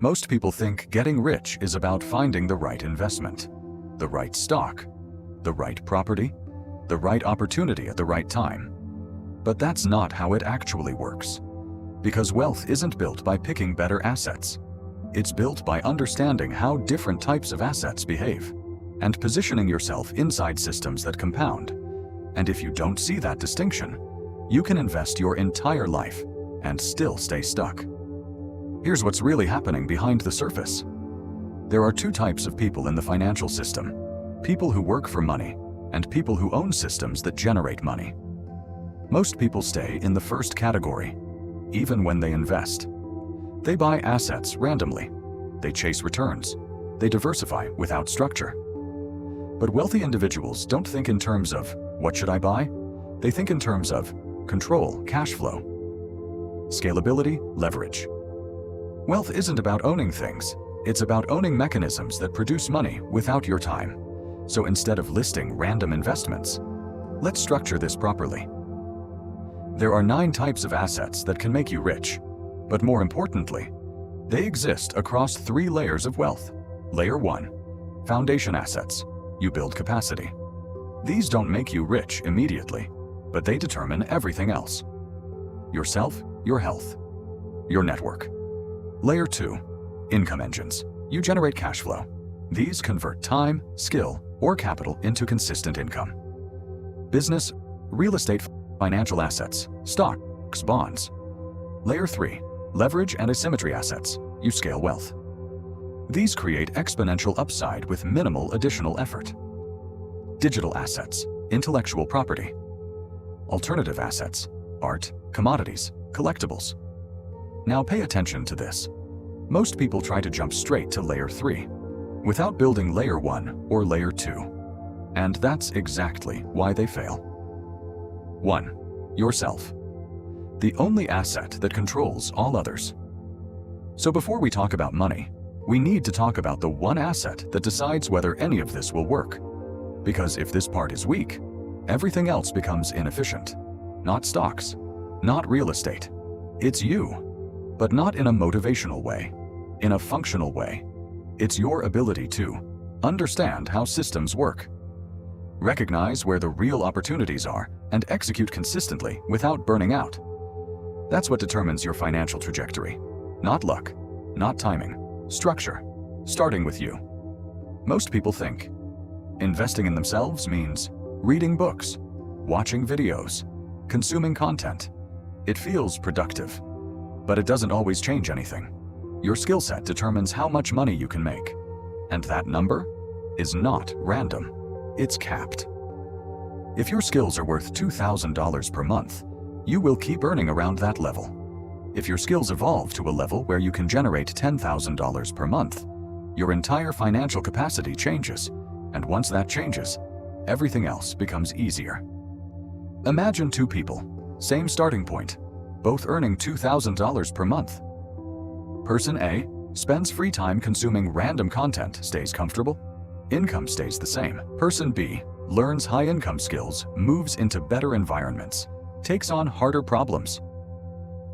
Most people think getting rich is about finding the right investment, the right stock, the right property, the right opportunity at the right time. But that's not how it actually works. Because wealth isn't built by picking better assets. It's built by understanding how different types of assets behave and positioning yourself inside systems that compound. And if you don't see that distinction, you can invest your entire life and still stay stuck. Here's what's really happening behind the surface. There are two types of people in the financial system: people who work for money and people who own systems that generate money. Most people stay in the first category, even when they invest. They buy assets randomly. They chase returns. They diversify without structure. But wealthy individuals don't think in terms of, what should I buy? They think in terms of control, cash flow, scalability, leverage. Wealth isn't about owning things. It's about owning mechanisms that produce money without your time. So instead of listing random investments, let's structure this properly. There are 9 types of assets that can make you rich. But more importantly, they exist across 3 layers of wealth. Layer 1, foundation assets. You build capacity. These don't make you rich immediately, but they determine everything else. Yourself, your health, your network. Layer 2, income engines. You generate cash flow. These convert time, skill, or capital into consistent income. Business, real estate, financial assets, stocks, bonds. Layer 3, leverage and asymmetry assets. You scale wealth. These create exponential upside with minimal additional effort. Digital assets, intellectual property. Alternative assets, art, commodities, collectibles. Now pay attention to this. Most people try to jump straight to layer 3 without building layer 1 or layer 2. And that's exactly why they fail. 1. Yourself. The only asset that controls all others. So before we talk about money, we need to talk about the one asset that decides whether any of this will work. Because if this part is weak, everything else becomes inefficient. Not stocks, not real estate. It's you, but not in a motivational way, in a functional way. It's your ability to understand how systems work, recognize where the real opportunities are, and execute consistently without burning out. That's what determines your financial trajectory. Not luck, not timing, structure, starting with you. Most people think investing in themselves means reading books, watching videos, consuming content. It feels productive, but it doesn't always change anything. Your skill set determines how much money you can make, and that number is not random. It's capped. If your skills are worth $2,000 per month, you will keep earning around that level. If your skills evolve to a level where you can generate $10,000 per month, your entire financial capacity changes, and once that changes, everything else becomes easier. Imagine 2 people, same starting point, both earning $2,000 per month. Person A spends free time consuming random content, stays comfortable. Income stays the same. Person B learns high-income skills, moves into better environments, takes on harder problems.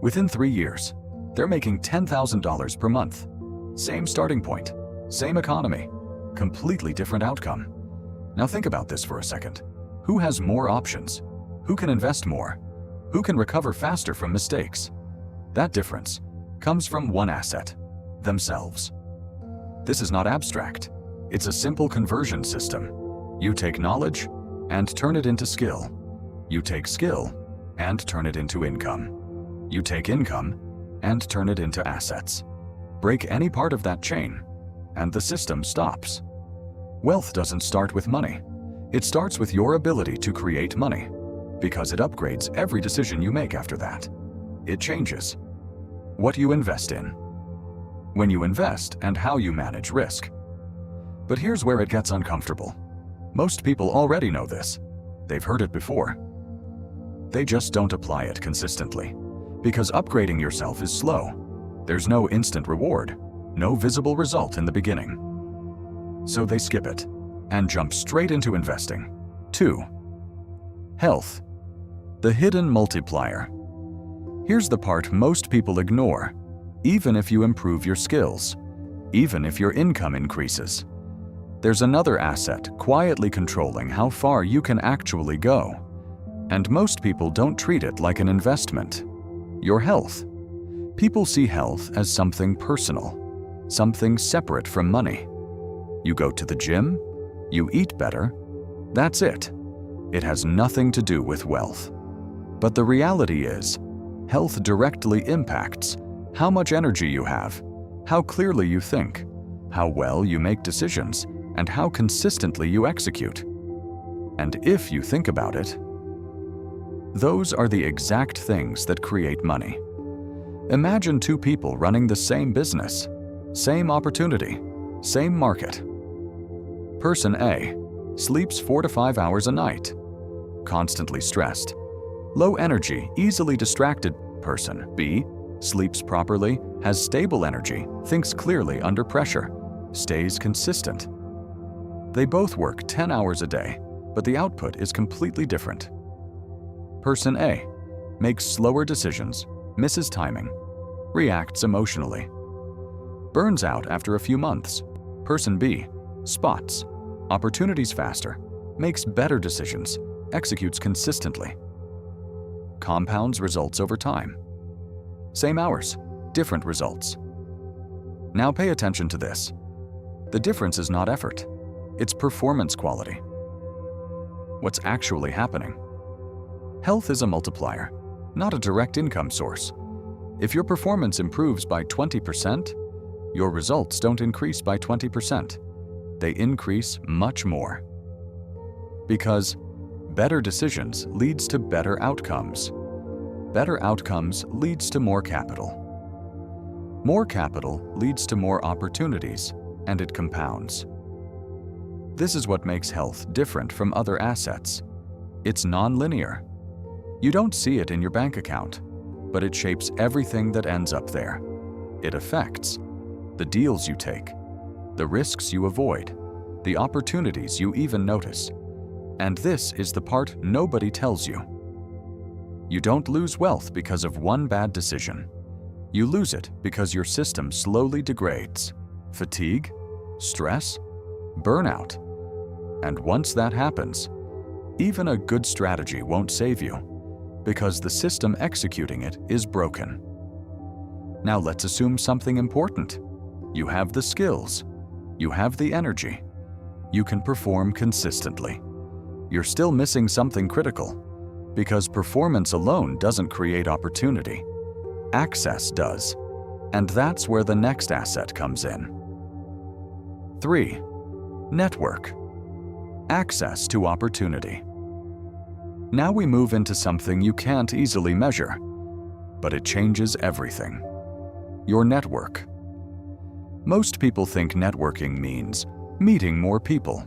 Within 3 years, they're making $10,000 per month. Same starting point, same economy, completely different outcome. Now think about this for a second. Who has more options? Who can invest more? Who can recover faster from mistakes? That difference comes from one asset: themselves. This is not abstract. It's a simple conversion system. You take knowledge and turn it into skill. You take skill and turn it into income. You take income and turn it into assets. Break any part of that chain, and the system stops. Wealth doesn't start with money. It starts with your ability to create money, because it upgrades every decision you make after that. It changes what you invest in, when you invest, and how you manage risk. But here's where it gets uncomfortable. Most people already know this. They've heard it before. They just don't apply it consistently. Because upgrading yourself is slow. There's no instant reward, no visible result in the beginning. So they skip it and jump straight into investing. 2. Health. The hidden multiplier. Here's the part most people ignore. even if you improve your skills, even if your income increases. There's another asset quietly controlling how far you can actually go. And most people don't treat it like an investment. Your health. People see health as something personal, something separate from money. You go to the gym, you eat better, that's it. It has nothing to do with wealth. But the reality is, health directly impacts how much energy you have, how clearly you think, how well you make decisions, and how consistently you execute. And if you think about it, those are the exact things that create money. Imagine two people running the same business, same opportunity, same market. Person A sleeps 4 to 5 hours a night, constantly stressed. Low energy, easily distracted. Person B sleeps properly, has stable energy, thinks clearly under pressure, stays consistent. They both work 10 hours a day, but the output is completely different. Person A makes slower decisions, misses timing, reacts emotionally, burns out after a few months. Person B spots opportunities faster, makes better decisions, executes consistently, compounds results over time. Same hours, different results. Now pay attention to this. The difference is not effort, it's performance quality. What's actually happening? Health is a multiplier, not a direct income source. If your performance improves by 20%, your results don't increase by 20%. They increase much more. Because better decisions leads to better outcomes. Better outcomes leads to more capital. More capital leads to more opportunities, and it compounds. This is what makes health different from other assets. It's non-linear. You don't see it in your bank account, but it shapes everything that ends up there. It affects the deals you take, the risks you avoid, the opportunities you even notice. And this is the part nobody tells you. You don't lose wealth because of one bad decision. You lose it because your system slowly degrades. Fatigue, stress, burnout. And once that happens, even a good strategy won't save you, because the system executing it is broken. Now let's assume something important. You have the skills. You have the energy. You can perform consistently. You're still missing something critical, because performance alone doesn't create opportunity. Access does. And that's where the next asset comes in. 3. Network. Access to opportunity. Now we move into something you can't easily measure, but it changes everything. Your network. Most people think networking means meeting more people,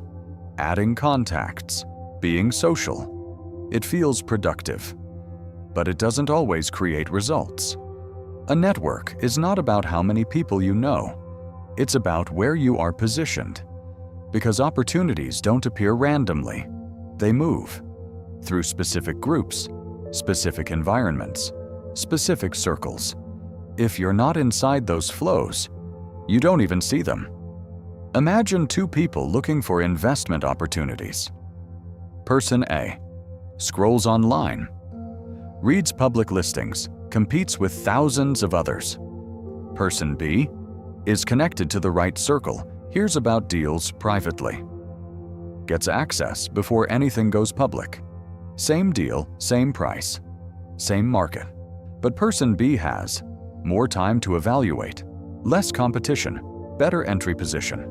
adding contacts, being social. It feels productive, but it doesn't always create results. A network is not about how many people you know. It's about where you are positioned. Because opportunities don't appear randomly. They move through specific groups, specific environments, specific circles. If you're not inside those flows, you don't even see them. Imagine two people looking for investment opportunities. Person A scrolls online, reads public listings, competes with thousands of others. Person B is connected to the right circle, hears about deals privately, gets access before anything goes public. Same deal, same price, same market. But person B has more time to evaluate, less competition, better entry position.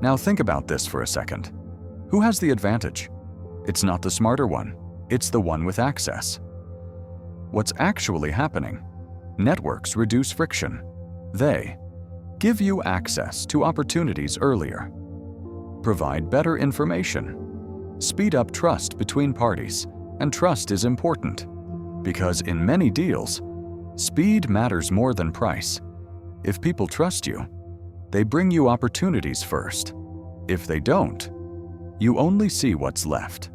Now think about this for a second. Who has the advantage? It's not the smarter one, it's the one with access. What's actually happening? Networks reduce friction. They give you access to opportunities earlier, provide better information, speed up trust between parties, and trust is important because in many deals, speed matters more than price. If people trust you, they bring you opportunities first. If they don't, you only see what's left.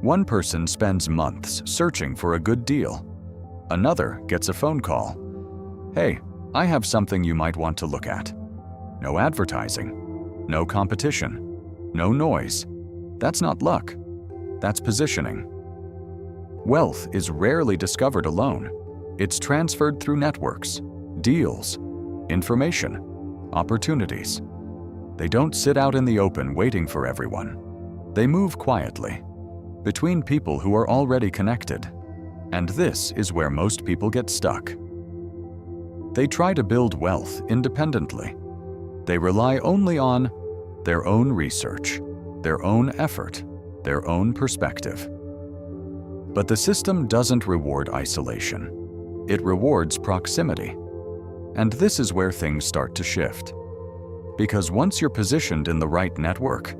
One person spends months searching for a good deal. Another gets a phone call. Hey, I have something you might want to look at. No advertising, no competition, no noise. That's not luck. That's positioning. Wealth is rarely discovered alone. It's transferred through networks, deals, information, opportunities. They don't sit out in the open waiting for everyone. They move quietly, between people who are already connected. And this is where most people get stuck. They try to build wealth independently. They rely only on their own research, their own effort, their own perspective. But the system doesn't reward isolation. It rewards proximity. And this is where things start to shift. Because once you're positioned in the right network,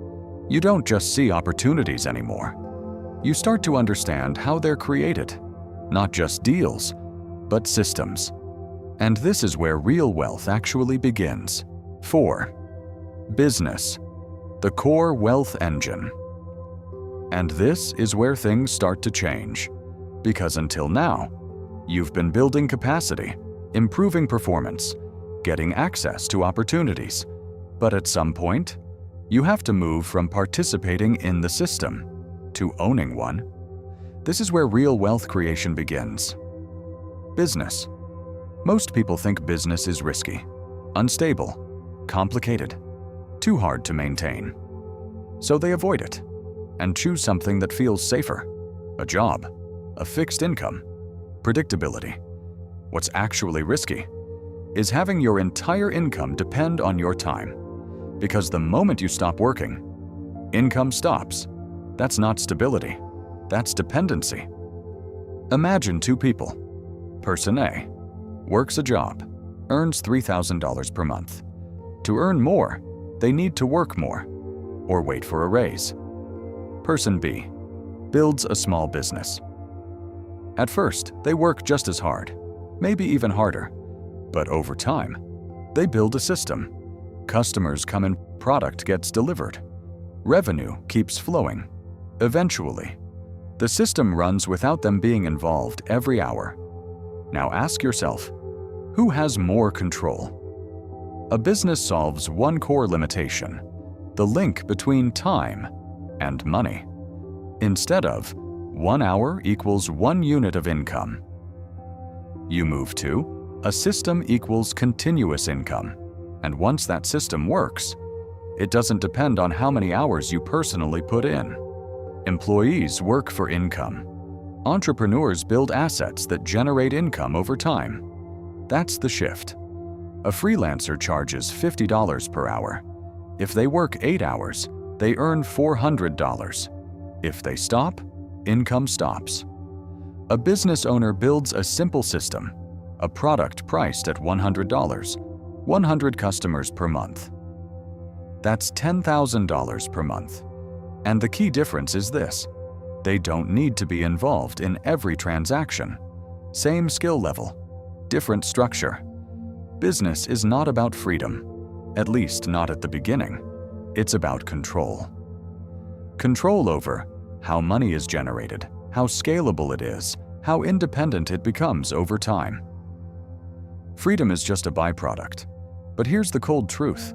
you don't just see opportunities anymore. You start to understand how they're created, not just deals, but systems. And this is where real wealth actually begins. 4. Business, the core wealth engine. And this is where things start to change. Because until now, you've been building capacity, improving performance, getting access to opportunities. But at some point, you have to move from participating in the system to owning one. This is where real wealth creation begins. Business. Most people think business is risky, unstable, complicated, too hard to maintain. So they avoid it and choose something that feels safer: a job, a fixed income, predictability. What's actually risky is having your entire income depend on your time. Because the moment you stop working, income stops. That's not stability. That's dependency. Imagine two people. Person A works a job, earns $3,000 per month. To earn more, they need to work more or wait for a raise. Person B builds a small business. At first, they work just as hard, maybe even harder. But over time, they build a system. Customers come in, product gets delivered. Revenue keeps flowing. Eventually, the system runs without them being involved every hour. Now ask yourself, who has more control? A business solves one core limitation: the link between time and money. Instead of 1 hour equals 1 unit of income, you move to a system equals continuous income. And once that system works, it doesn't depend on how many hours you personally put in. Employees work for income. Entrepreneurs build assets that generate income over time. That's the shift. A freelancer charges $50 per hour. If they work 8 hours, they earn $400. If they stop, income stops. A business owner builds a simple system, a product priced at $100, 100 customers per month. That's $10,000 per month. And the key difference is this: they don't need to be involved in every transaction. Same skill level, different structure. Business is not about freedom, at least not at the beginning. It's about control. Control over how money is generated, how scalable it is, how independent it becomes over time. Freedom is just a byproduct. But here's the cold truth.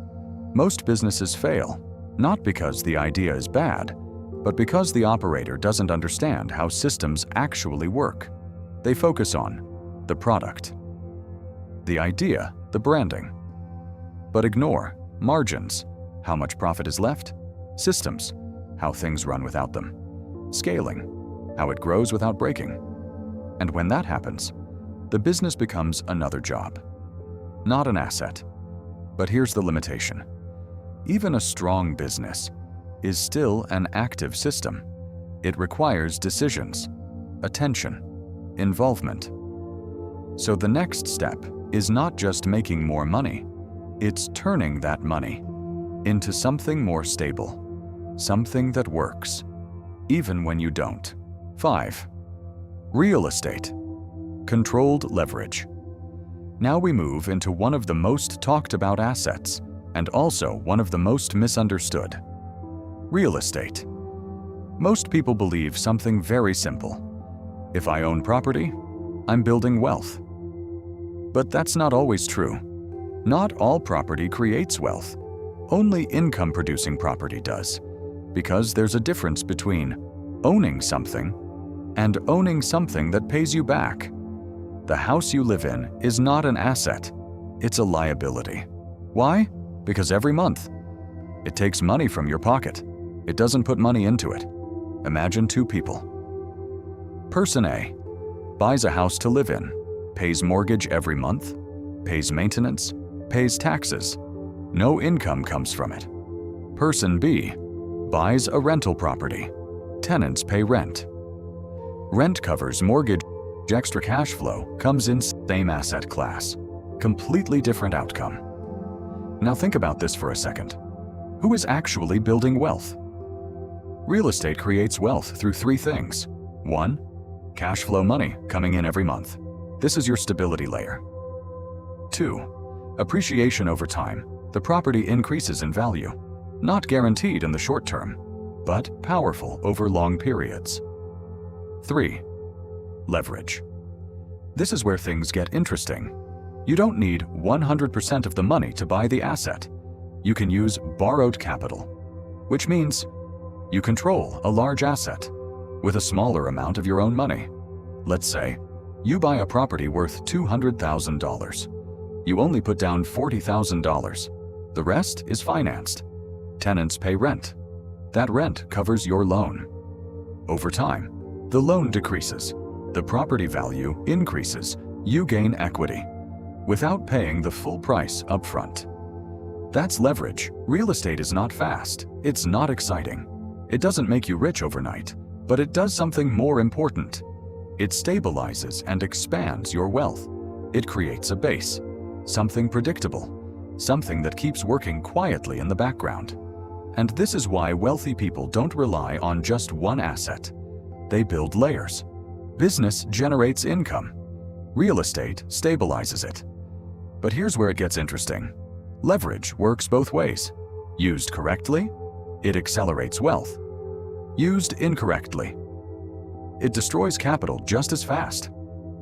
Most businesses fail, not because the idea is bad, but because the operator doesn't understand how systems actually work. They focus on the product, the idea, the branding, but ignore margins, how much profit is left, systems, how things run without them, scaling, how it grows without breaking. And when that happens, the business becomes another job, not an asset. But here's the limitation. Even a strong business is still an active system. It requires decisions, attention, involvement. So the next step is not just making more money, it's turning that money into something more stable, something that works, even when you don't. 5. Real estate. Controlled leverage. Now we move into one of the most talked about assets, and also one of the most misunderstood. Real estate. Most people believe something very simple. If I own property, I'm building wealth. But that's not always true. Not all property creates wealth. Only income-producing property does, because there's a difference between owning something and owning something that pays you back. The house you live in is not an asset, it's a liability. Why? Because every month, it takes money from your pocket. It doesn't put money into it. Imagine two people. Person A buys a house to live in, pays mortgage every month, pays maintenance, pays taxes. No income comes from it. Person B buys a rental property. Tenants pay rent. Rent covers mortgage. Extra cash flow comes in same asset class. Completely different outcome. Now think about this for a second. Who is actually building wealth? Real estate creates wealth through three things. 1. Cash flow money coming in every month. This is your stability layer. 2. Appreciation over time. The property increases in value. Not guaranteed in the short term, but powerful over long periods. 3. Leverage. This is where things get interesting. You don't need 100% of the money to buy the asset. You can use borrowed capital, which means you control a large asset with a smaller amount of your own money. Let's say you buy a property worth $200,000. You only put down $40,000. The rest is financed. Tenants pay rent. That rent covers your loan. Over time, the loan decreases. The property value increases. You gain equity without paying the full price upfront. That's leverage. Real estate is not fast. It's not exciting. It doesn't make you rich overnight, but it does something more important. It stabilizes and expands your wealth. It creates a base, something predictable, something that keeps working quietly in the background. And this is why wealthy people don't rely on just one asset. They build layers. Business generates income. Real estate stabilizes it. But here's where it gets interesting. Leverage works both ways. Used correctly, it accelerates wealth. Used incorrectly, it destroys capital just as fast.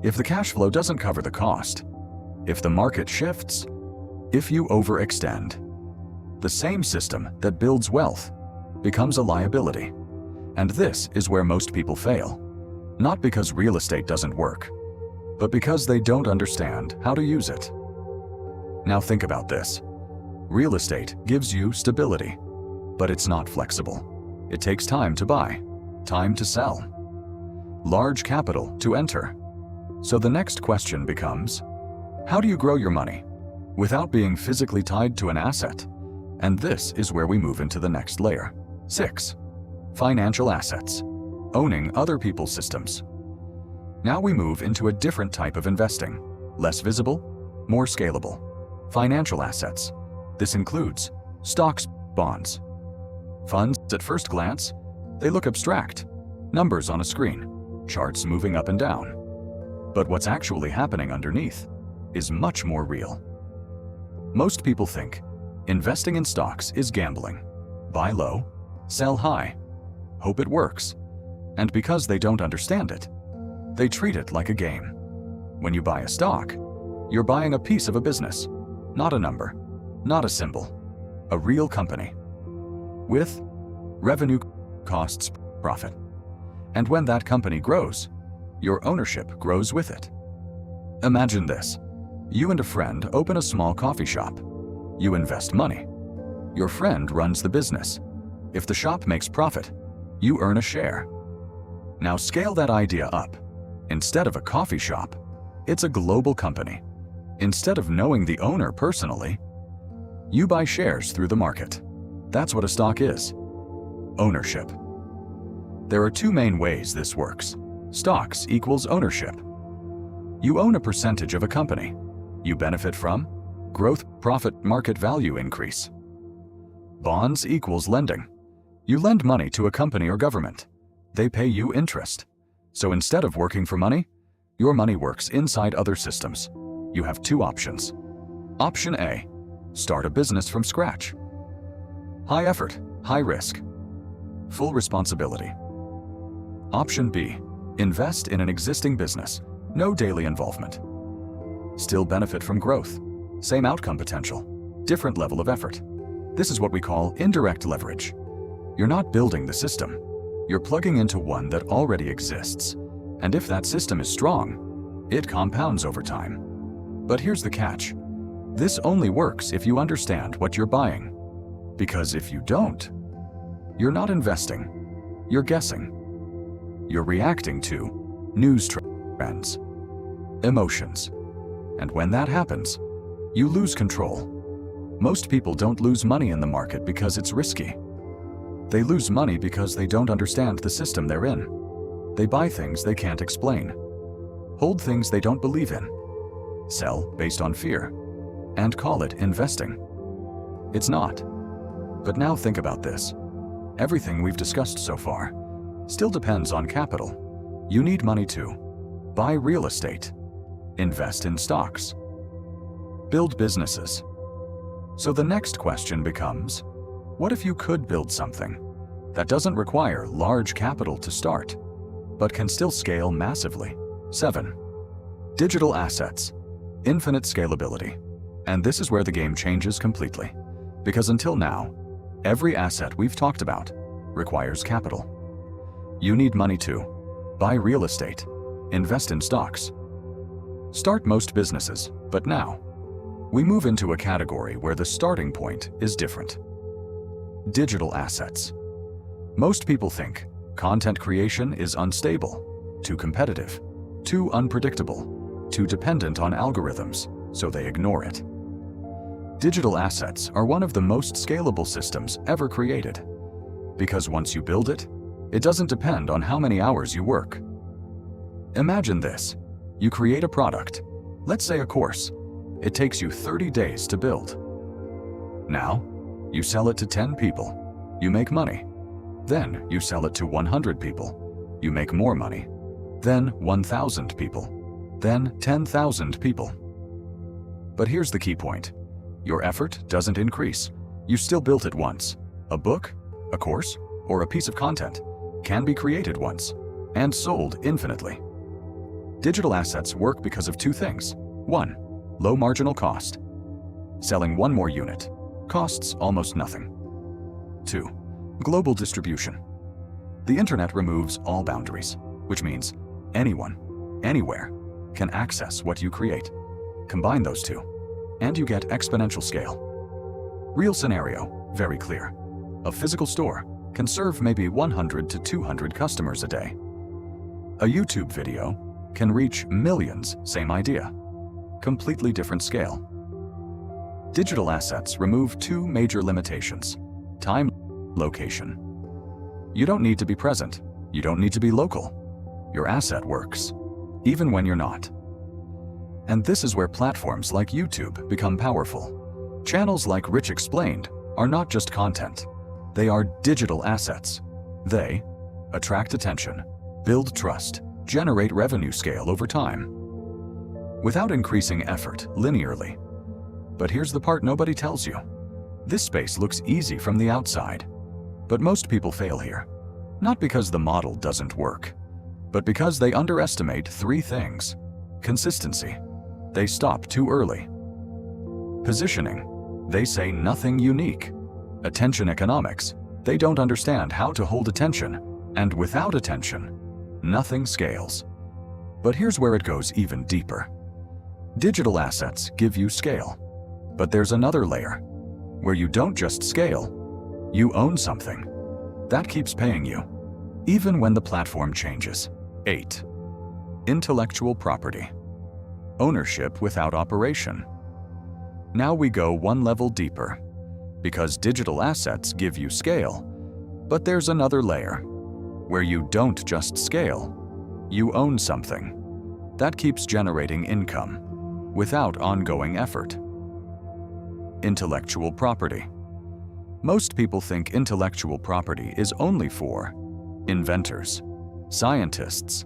If the cash flow doesn't cover the cost, if the market shifts, if you overextend, the same system that builds wealth becomes a liability. And this is where most people fail. Not because real estate doesn't work, but because they don't understand how to use it. Now think about this. Real estate gives you stability, but it's not flexible. It takes time to buy, time to sell, large capital to enter. So the next question becomes, how do you grow your money without being physically tied to an asset? And this is where we move into the next layer. 6. Financial assets. Owning other people's systems. Now we move into a different type of investing. Less visible, more scalable. Financial assets. This includes stocks, bonds. Funds, at first glance, they look abstract. Numbers on a screen, charts moving up and down. But what's actually happening underneath is much more real. Most people think investing in stocks is gambling. Buy low, sell high, hope it works. And because they don't understand it, they treat it like a game. When you buy a stock, you're buying a piece of a business, not a number, not a symbol, a real company with revenue, costs, profit. And when that company grows, your ownership grows with it. Imagine this. You and a friend open a small coffee shop. You invest money. Your friend runs the business. If the shop makes profit, you earn a share. Now scale that idea up. Instead of a coffee shop, it's a global company. Instead of knowing the owner personally, you buy shares through the market. That's what a stock is. Ownership. There are two main ways this works. Stocks equals ownership. You own a percentage of a company. You benefit from growth, profit, market value increase. Bonds equals lending. You lend money to a company or government. They pay you interest. So instead of working for money, your money works inside other systems. You have two options. Option A, start a business from scratch. High effort, high risk, full responsibility. Option B, invest in an existing business, no daily involvement. still benefit from growth. Same outcome potential, different level of effort. This is what we call indirect leverage. You're not building the system. You're plugging into one that already exists. And if that system is strong, it compounds over time. But here's the catch. This only works if you understand what you're buying. Because if you don't, you're not investing. You're guessing. You're reacting to news trends, emotions. And when that happens, you lose control. Most people don't lose money in the market because it's risky. They lose money because they don't understand the system they're in. They buy things they can't explain, hold things they don't believe in, sell based on fear, and call it investing. It's not. But now think about this. Everything we've discussed so far still depends on capital. You need money to buy real estate, invest in stocks, build businesses. So the next question becomes, what if you could build something that doesn't require large capital to start, but can still scale massively? 7. Digital assets, infinite scalability. And this is where the game changes completely. Because until now, every asset we've talked about requires capital. You need money to buy real estate, invest in stocks, start most businesses. But now, we move into a category where the starting point is different. Digital assets. Most people think content creation is unstable, too competitive, too unpredictable, too dependent on algorithms, so they ignore it. Digital assets are one of the most scalable systems ever created. Because once you build it, it doesn't depend on how many hours you work. Imagine this. You create a product, let's say a course. It takes you 30 days to build. Now, you sell it to 10 people. You make money. Then you sell it to 100 people. You make more money. Then 1,000 people. Then 10,000 people. But here's the key point. Your effort doesn't increase. You still built it once. A book, a course, or a piece of content can be created once and sold infinitely. Digital assets work because of two things. 1. Low marginal cost. Selling one more unit costs almost nothing. 2. Global distribution. The internet removes all boundaries, which means anyone, anywhere, can access what you create. Combine those two, and you get exponential scale. Real scenario, very clear. A physical store can serve maybe 100 to 200 customers a day. A YouTube video can reach millions, same idea. Completely different scale. Digital assets remove two major limitations: time, location. You don't need to be present. You don't need to be local. Your asset works, even when you're not. And this is where platforms like YouTube become powerful. Channels like Rich Explained are not just content. They are digital assets. They attract attention, build trust, generate revenue scale over time, without increasing effort linearly. But here's the part nobody tells you. This space looks easy from the outside, but most people fail here. Not because the model doesn't work, but because they underestimate three things. Consistency. They stop too early. Positioning. They say nothing unique. Attention economics. They don't understand how to hold attention, and without attention, nothing scales. But here's where it goes even deeper. Digital assets give you scale, but there's another layer, where you don't just scale, you own something. That keeps paying you, even when the platform changes. 8. Intellectual property. Ownership without operation. Now we go one level deeper, because digital assets give you scale, but there's another layer, where you don't just scale, you own something. That keeps generating income, without ongoing effort. Intellectual property. Most people think intellectual property is only for inventors, scientists,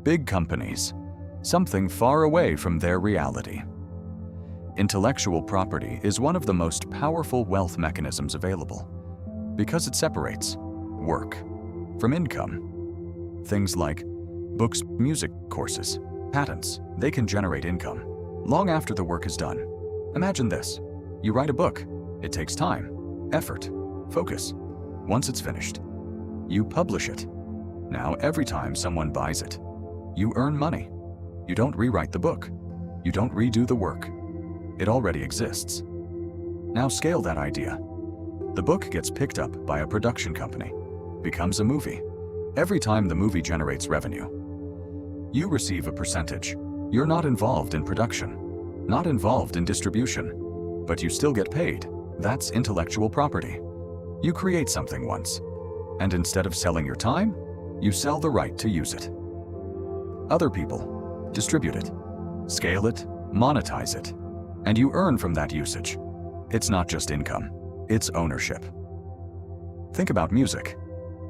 big companies, something far away from their reality. Intellectual property is one of the most powerful wealth mechanisms available because it separates work from income. Things like books, music, courses, patents, they can generate income. long after the work is done. Imagine this. You write a book. It takes time, effort, focus. Once it's finished, you publish it. Now every time someone buys it, you earn money. You don't rewrite the book. You don't redo the work. It already exists. Now scale that idea. The book gets picked up by a production company, becomes a movie. Every time the movie generates revenue, you receive a percentage. You're not involved in production, not involved in distribution, but you still get paid. That's intellectual property. You create something once, and instead of selling your time, you sell the right to use it. Other people distribute it, scale it, monetize it, and you earn from that usage. It's not just income, it's ownership. Think about music.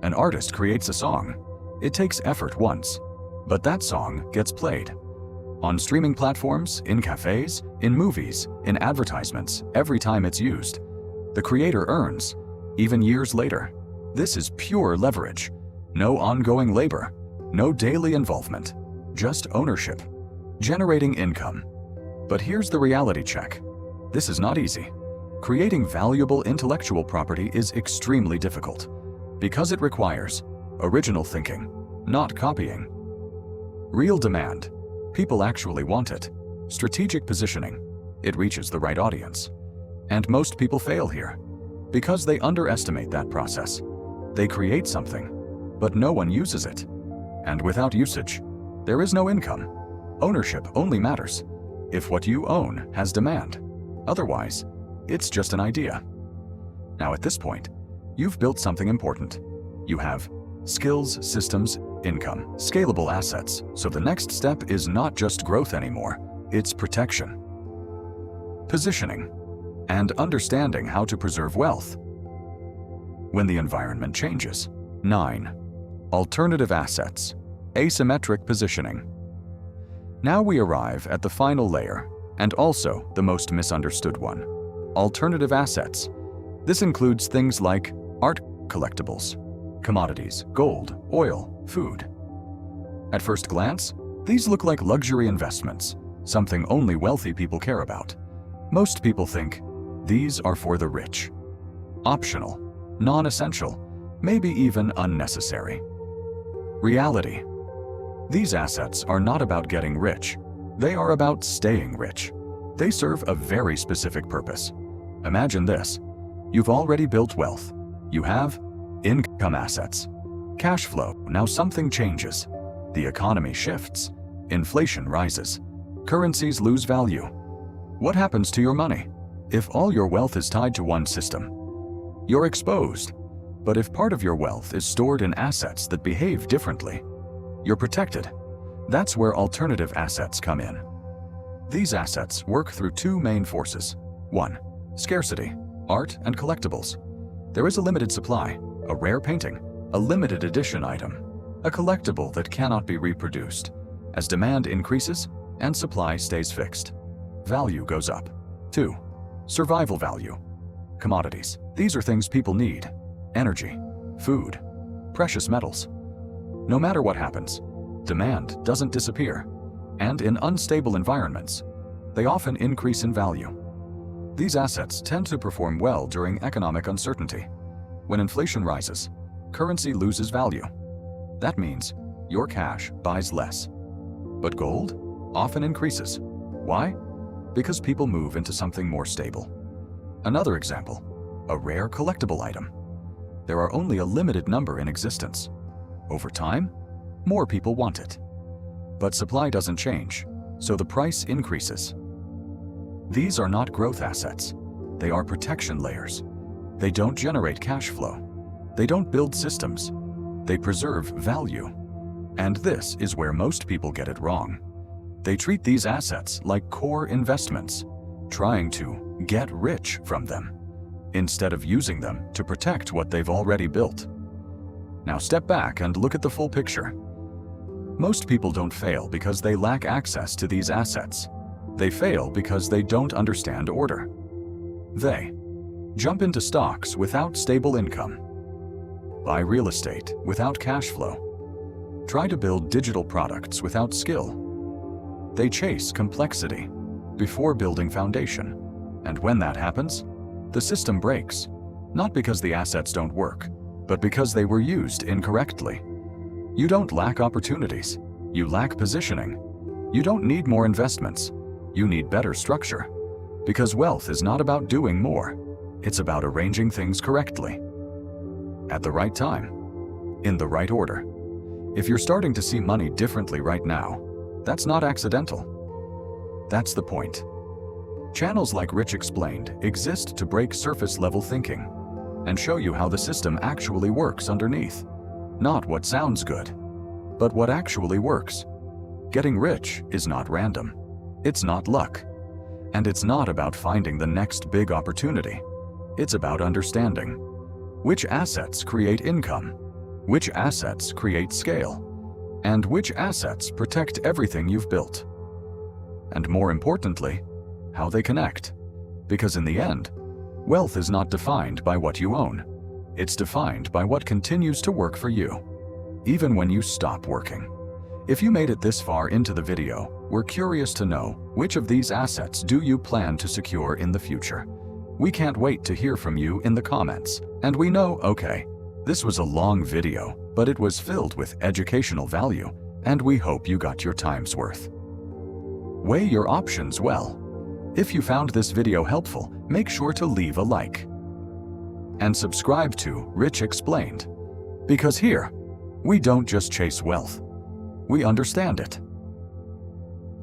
An artist creates a song. It takes effort once, but that song gets played. On streaming platforms, in cafes, in movies, in advertisements, every time it's used. The creator earns, even years later. This is pure leverage. No ongoing labor, no daily involvement, just ownership, generating income. But here's the reality check. This is not easy. Creating valuable intellectual property is extremely difficult because it requires original thinking, not copying. Real demand. People actually want it. Strategic positioning. It reaches the right audience. And most people fail here because they underestimate that process. They create something, but no one uses it. And without usage, there is no income. Ownership only matters if what you own has demand. Otherwise, it's just an idea. Now at this point, you've built something important. You have skills, systems, income, scalable assets. So the next step is not just growth anymore, it's protection, positioning, and understanding how to preserve wealth when the environment changes. 9. Alternative assets, asymmetric positioning. Now we arrive at the final layer, and also the most misunderstood one. Alternative assets. This includes things like art, collectibles, commodities, gold, oil, food. At first glance, these look like luxury investments, something only wealthy people care about. Most people think these are for the rich. Optional, non-essential, maybe even unnecessary. Reality. These assets are not about getting rich. They are about staying rich. They serve a very specific purpose. Imagine this. You've already built wealth. You have income assets, cash flow. Now something changes. The economy shifts. Inflation rises. Currencies lose value. What happens to your money? If all your wealth is tied to one system, you're exposed. But if part of your wealth is stored in assets that behave differently, you're protected. That's where alternative assets come in. These assets work through two main forces. 1. Scarcity, art and collectibles. There is a limited supply, a rare painting, a limited edition item, a collectible that cannot be reproduced. As demand increases and supply stays fixed, value goes up. 2. Survival value. Commodities. These are things people need. Energy, food, precious metals. No matter what happens, demand doesn't disappear, and in unstable environments, they often increase in value. These assets tend to perform well during economic uncertainty. When inflation rises, currency loses value. That means your cash buys less. But gold often increases. Why? Because people move into something more stable. Another example, a rare collectible item. There are only a limited number in existence. Over time, more people want it. But supply doesn't change, so the price increases. These are not growth assets. They are protection layers. They don't generate cash flow. They don't build systems. They preserve value. And this is where most people get it wrong. They treat these assets like core investments, trying to get rich from them, instead of using them to protect what they've already built. Now step back and look at the full picture. Most people don't fail because they lack access to these assets. They fail because they don't understand order. They jump into stocks without stable income, buy real estate without cash flow, try to build digital products without skill. They chase complexity, before building foundation. And when that happens, the system breaks, not because the assets don't work, but because they were used incorrectly. You don't lack opportunities. You lack positioning. You don't need more investments. You need better structure. Because wealth is not about doing more. It's about arranging things correctly. At the right time. In the right order. If you're starting to see money differently right now, that's not accidental. That's the point. Channels like Rich Explained exist to break surface-level thinking and show you how the system actually works underneath. Not what sounds good, but what actually works. Getting rich is not random. It's not luck. And it's not about finding the next big opportunity. It's about understanding which assets create income, which assets create scale, and which assets protect everything you've built. And more importantly, how they connect. Because in the end, wealth is not defined by what you own. It's defined by what continues to work for you, even when you stop working. If you made it this far into the video, we're curious to know, which of these assets do you plan to secure in the future? We can't wait to hear from you in the comments. And we know, okay, this was a long video, but it was filled with educational value, and we hope you got your time's worth. Weigh your options well. If you found this video helpful, make sure to leave a like. And subscribe to Rich Explained. Because here, we don't just chase wealth. We understand it.